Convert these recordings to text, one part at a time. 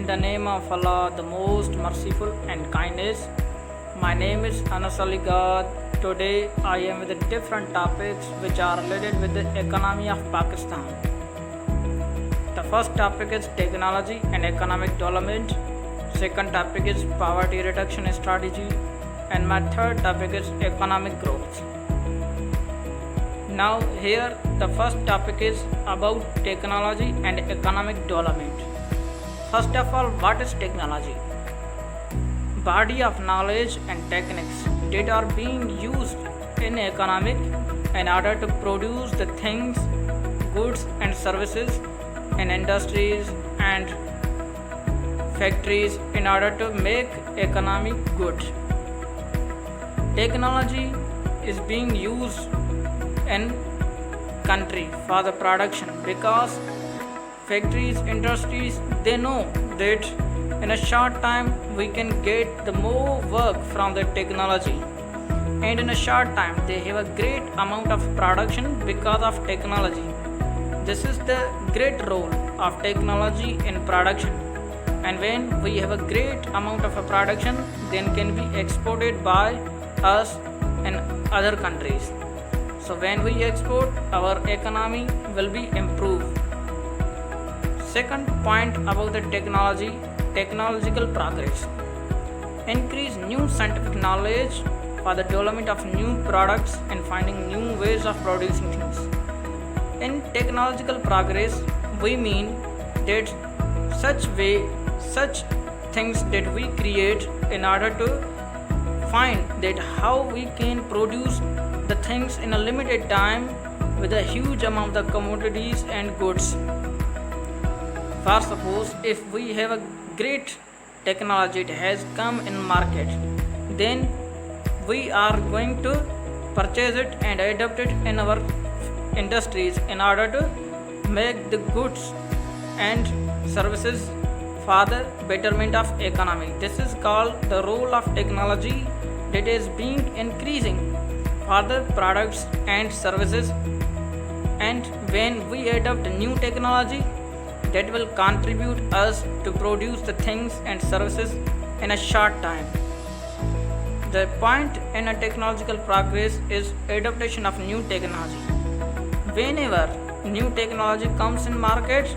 In the name of Allah, the most merciful and kindest. My name is Anas Ali God. Today I am with different topics which are related with the economy of Pakistan. The first topic is technology and economic development. Second topic is poverty reduction strategy. And my third topic is economic growth. Now here the first topic is about technology and economic development. First of all, what is technology? Body of knowledge and techniques that are being used in economic in order to produce the things, goods and services in industries and factories in order to make economy good. Technology is being used in country for the production because factories, industries, they know that in a short time we can get the more work from the technology, and in a short time they have a great amount of production because of technology. This is the great role of technology in production, and when we have a great amount of a production, then can be exported by us in other countries. So when we export, our economy will be improved. Second point about the technology, technological progress. Increase new scientific knowledge for the development of new products and finding new ways of producing things. In technological progress, we mean that such things that we create in order to find that how we can produce the things in a limited time with a huge amount of commodities and goods. For suppose if we have a great technology that has come in market, then we are going to purchase it and adopt it in our industries in order to make the goods and services for the betterment of economy. This is called the role of technology that is being increasing for the products and services, and when we adopt new technology that will contribute us to produce the things and services in a short time. The point in a technological progress is adaptation of new technology. Whenever new technology comes in market,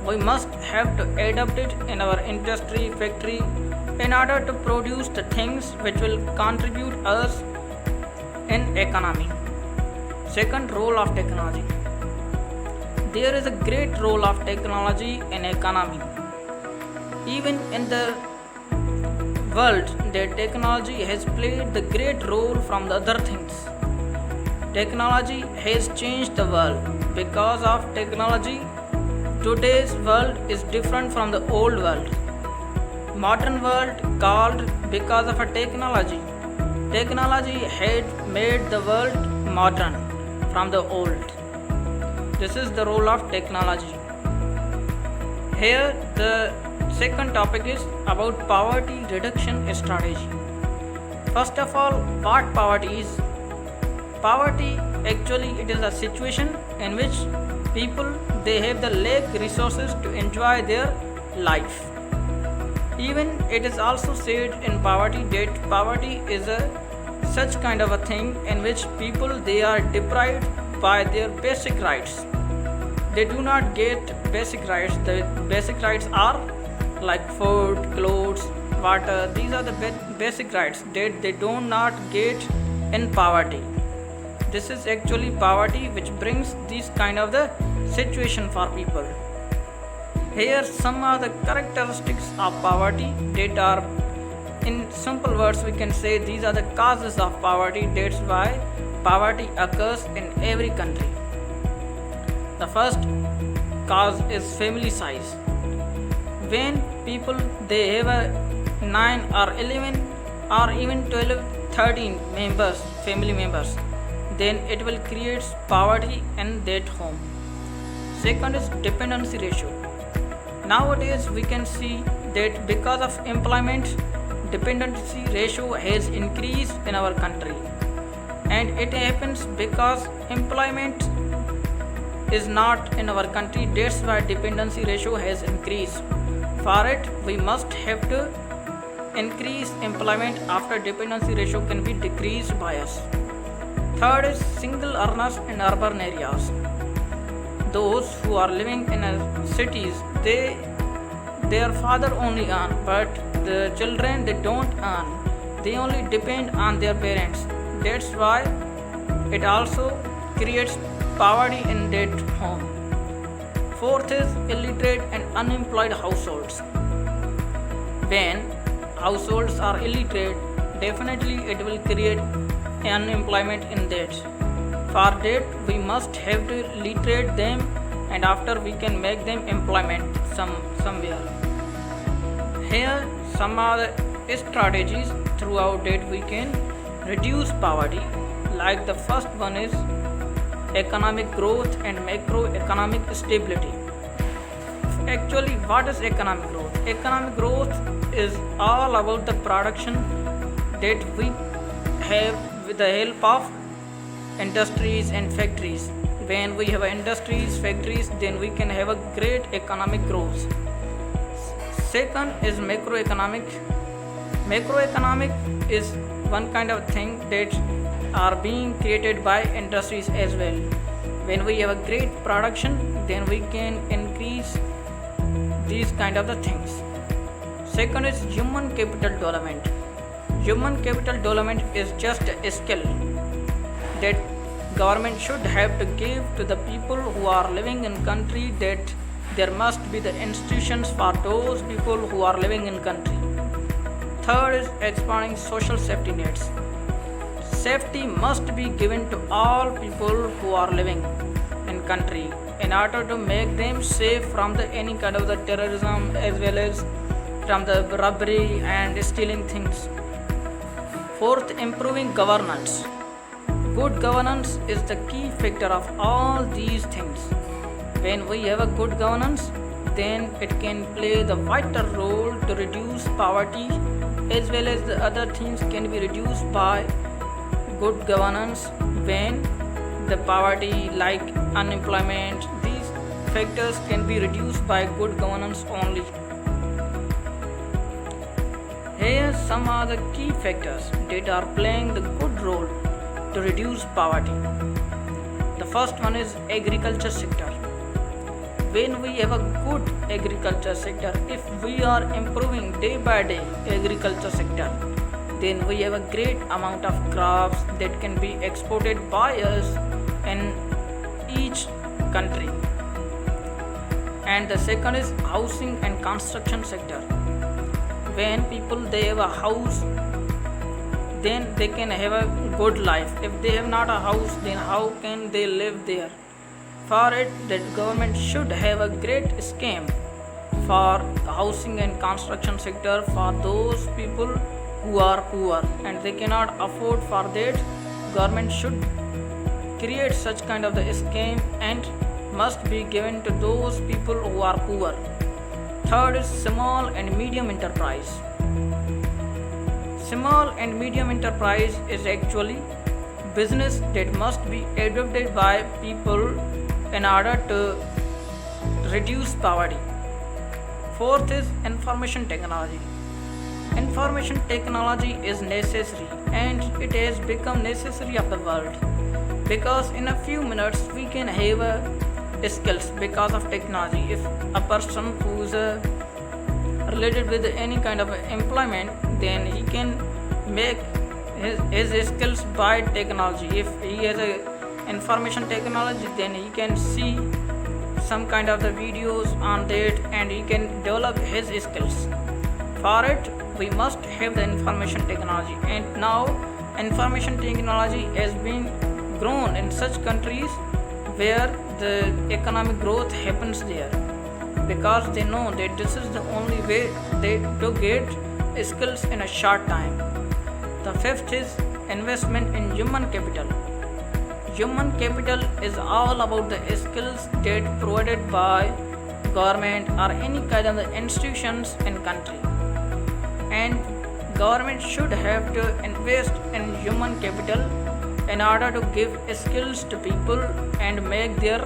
we must have to adapt it in our industry, factory in order to produce the things which will contribute us in economy. Second, role of technology. There is a great role of technology in economy. Even in the world, the technology has played the great role from the other things. Technology has changed the world. Because of technology, today's world is different from the old world. Modern world called because of a technology. Technology had made the world modern from the old. This is the role of technology. Here the second topic is about poverty reduction strategy. First of all, what poverty is? Poverty actually it is a situation in which people they have the lack resources to enjoy their life. Even it is also said in poverty that poverty is a such kind of a thing in which people they are deprived by their basic rights. They do not get basic rights. The basic rights are like food, clothes, water. These are the basic rights that they do not get in poverty. This is actually poverty which brings this kind of the situation for people. Here some are the characteristics of poverty that are, in simple words we can say these are the causes of poverty. That's why poverty occurs in every country. The first cause is family size. When people they have a 9 or 11 or even 12, 13 members, family members, then it will create poverty in that home. Second is dependency ratio. Nowadays we can see that because of employment, dependency ratio has increased in our country, and it happens because employment is not in our country. That's why dependency ratio has increased. For it, we must have to increase employment after dependency ratio can be decreased by us. Third is single earners in urban areas. Those who are living in cities, their father only earn, but the children they don't earn. They only depend on their parents. That's why it also creates poverty in that home. Fourth is illiterate and unemployed households. When households are illiterate, definitely it will create unemployment in that. For that, we must have to literate them, and after we can make them employment somewhere. Here, some are the strategies throughout that we can reduce poverty. Like the first one is economic growth and macroeconomic stability. Actually, what is economic growth? Economic growth is all about the production that we have with the help of industries and factories. When we have industries, factories, then we can have a great economic growth. Second is macroeconomic. Macroeconomic is one kind of thing that are being created by industries as well. When we have a great production, then we can increase these kind of the things. Second is human capital development. Human capital development is just a skill that government should have to give to the people who are living in country, that there must be the institutions for those people who are living in country. Third is expanding social safety nets. Safety must be given to all people who are living in country in order to make them safe from the any kind of the terrorism as well as from the robbery and stealing things. Fourth, improving governance. Good governance is the key factor of all these things. When we have a good governance, then it can play the vital role to reduce poverty as well as the other things can be reduced by good governance. When the poverty like unemployment, these factors can be reduced by good governance only. Here some are the key factors that are playing the good role to reduce poverty. The first one is agriculture sector. When we have a good agriculture sector, if we are improving day by day agriculture sector, then we have a great amount of crops that can be exported by us in each country. And the second is housing and construction sector. When people they have a house, then they can have a good life. If they have not a house, then how can they live there? For it, that government should have a great scheme for housing and construction sector for those people who are poor and they cannot afford for that. Government should create such kind of the scheme and must be given to those people who are poor. Third is small and medium enterprise. Small and medium enterprise is actually business that must be adopted by people in order to reduce poverty. Fourth is information technology. Information technology is necessary and it has become necessary of the world because in a few minutes we can have skills because of technology. If a person who is related with any kind of employment, then he can make his skills by technology. If he has a information technology, then he can see some kind of the videos on that and he can develop his skills. For it, we must have the information technology, and now information technology has been grown in such countries where the economic growth happens there because they know that this is the only way they to get skills in a short time. The fifth is investment in human capital. Human capital is all about the skills that provided by government or any kind of the institutions in country, and government should have to invest in human capital in order to give skills to people and make their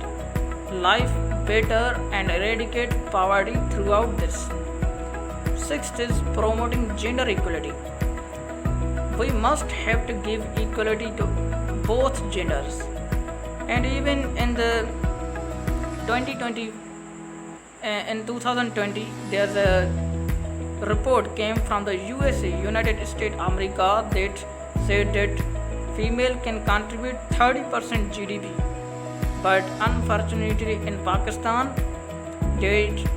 life better and eradicate poverty throughout this. Sixth is promoting gender equality. We must have to give equality to both genders. And even in the 2020, in 2020, there's a report came from the USA, United States America, that said that female can contribute 30% GDP, but unfortunately in Pakistan, that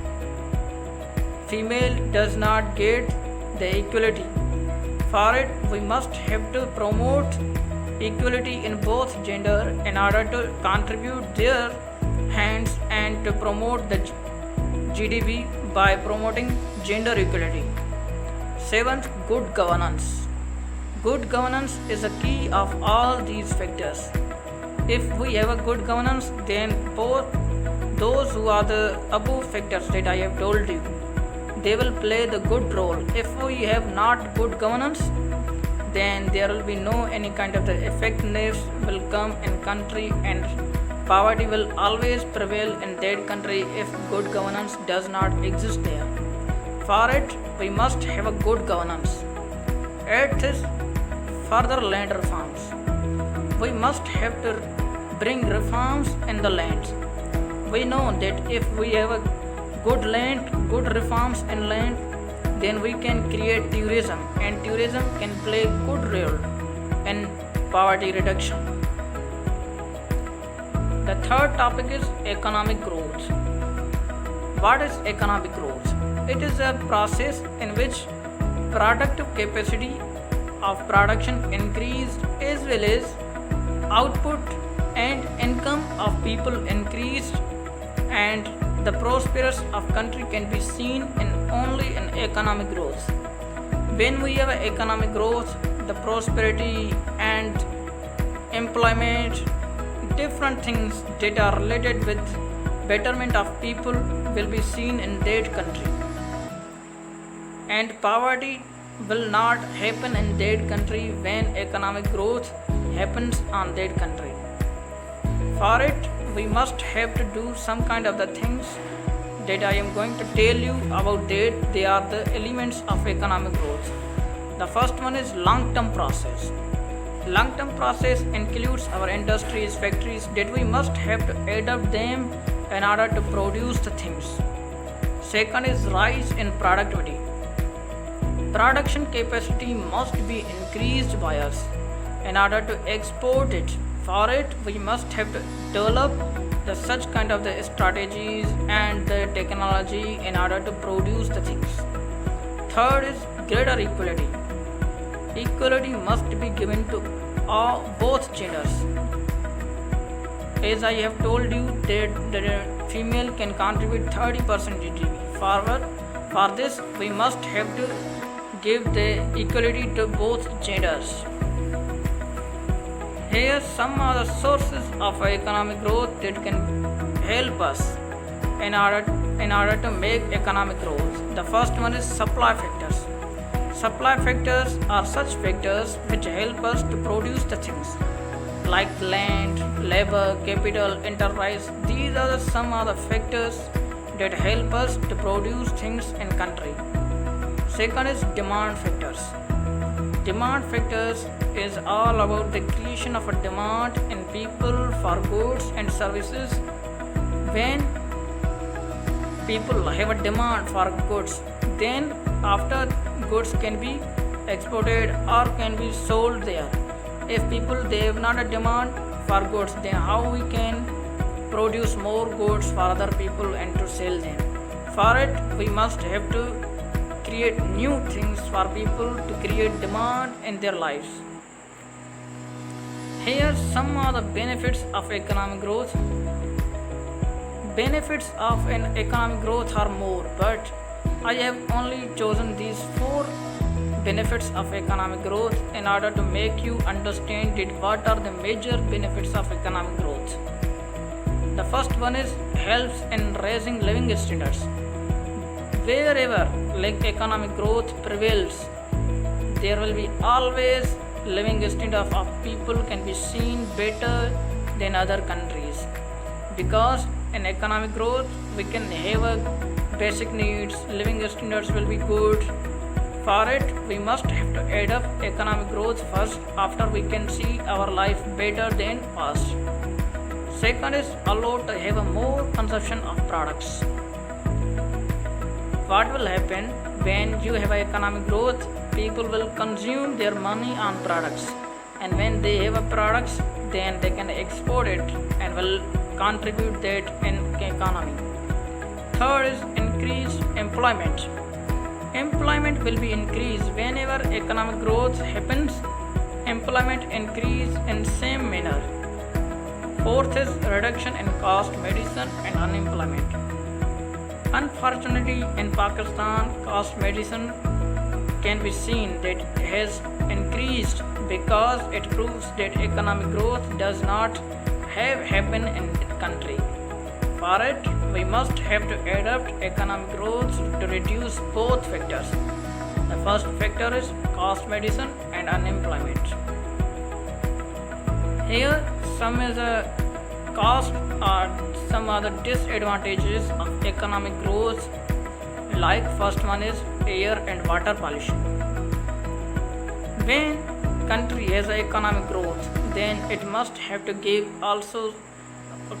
female does not get the equality. For it, we must have to promote equality in both gender in order to contribute their hands and to promote the GDP by promoting gender equality. Seventh, good governance. Good governance is a key of all these factors. If we have a good governance, then both those who are the above factors that I have told you, they will play the good role. If we have not good governance, then there will be no any kind of the effectiveness will come in country, and poverty will always prevail in that country if good governance does not exist there. For it, we must have a good governance. Eighth is further land reforms. We must have to bring reforms in the lands. We know that if we have a good land, good reforms in land, then we can create tourism, and tourism can play good role in poverty reduction. The third topic is economic growth. What is economic growth? It is a process in which productive capacity of production increased as well as output and income of people increased, and the prosperous of country can be seen in only in economic growth. When we have economic growth, the prosperity and employment, different things that are related with betterment of people will be seen in that country, and poverty will not happen in that country when economic growth happens on that country. For it, we must have to do some kind of the things that I am going to tell you about that. They are the elements of economic growth. The first one is long-term process. Long-term process includes our industries, factories, that we must have to adapt them in order to produce the things. Second is rise in productivity. Production capacity must be increased by us in order to export it. For it, we must have to develop the such kind of the strategies and the technology in order to produce the things. Third is greater equality. Equality must be given to both genders. As I have told you that the female can contribute 30% GDP. For this, we must have to give the equality to both genders. Here some are the sources of economic growth that can help us in order to make economic growth. The first one is supply factors. Supply factors are such factors which help us to produce the things like land, labor, capital, enterprise. These are some of the factors that help us to produce things in country. Second is demand factors. Demand factors is all about the creation of a demand in people for goods and services. When people have a demand for goods, then after goods can be exported or can be sold there. If people they have not a demand for goods, then how we can produce more goods for other people and to sell them? For it, we must have to create new things for people to create demand in their lives. Here some are the benefits of economic growth. Benefits of an economic growth are more, but I have only chosen these 4 benefits of economic growth in order to make you understand that what are the major benefits of economic growth. The first one is helps in raising living standards. Wherever economic growth prevails, there will be always living standard of people can be seen better than other countries, because in economic growth, we can have a basic needs, living standards will be good. For it, we must have to add up economic growth first, after we can see our life better than past. Second is allowed to have a more consumption of products. What will happen when you have economic growth? People will consume their money on products, and when they have a products, then they can export it and will contribute that in economy. Third is increased employment. Employment will be increased whenever economic growth happens. Employment increase in same manner. Fourth is reduction in cost medicine and unemployment. Unfortunately, in Pakistan, cost medicine can be seen that has increased because it proves that economic growth does not have happened in the country. For it, we must have to adapt economic growth to reduce both factors. The first factor is cost medicine and unemployment. Here, some is a cost or some other disadvantages of economic growth. Like first one is air and water pollution. When country has economic growth, then it must have to give also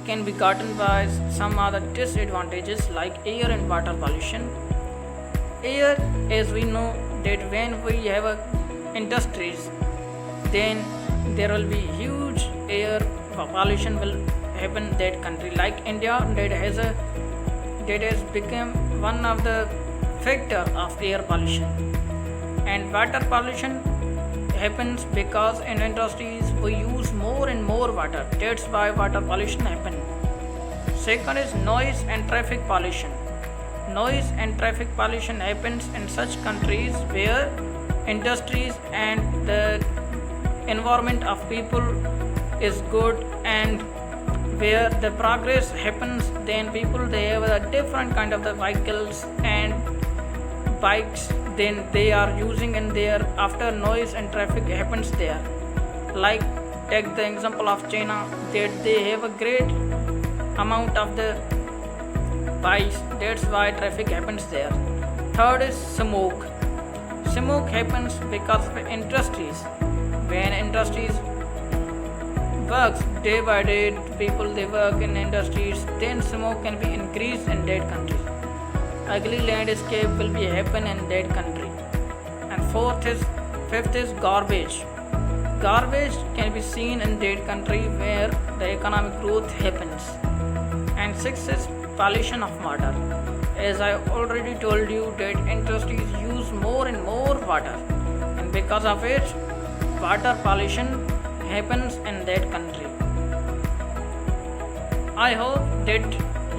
can be gotten by some other disadvantages like air and water pollution. Air, as we know that when we have industries, then there will be huge air pollution will happen that country. Like India, that has become one of the factor of air pollution. And water pollution happens because in industries we use more and more water. That's why water pollution happens. Second is noise and traffic pollution. Noise and traffic pollution happens in such countries where industries and the environment of people is good, and where the progress happens, then people they have a different kind of the vehicles and bikes then they are using in there after noise and traffic happens there. Like take the example of China, that they have a great amount of the bikes, that's why traffic happens there. Third is smoke. Smoke happens because of industries. When industries works day by day, people they work in industries, then smoke can be increased in that country. Ugly landscape will be happen in that country. And fifth is garbage. Garbage can be seen in that country where the economic growth happens. And sixth is pollution of water. As I already told you that industries use more and more water, and because of it, water pollution happens in that country. I hope that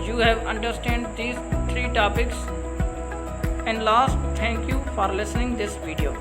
you have understand these three topics. And last, thank you for listening this video.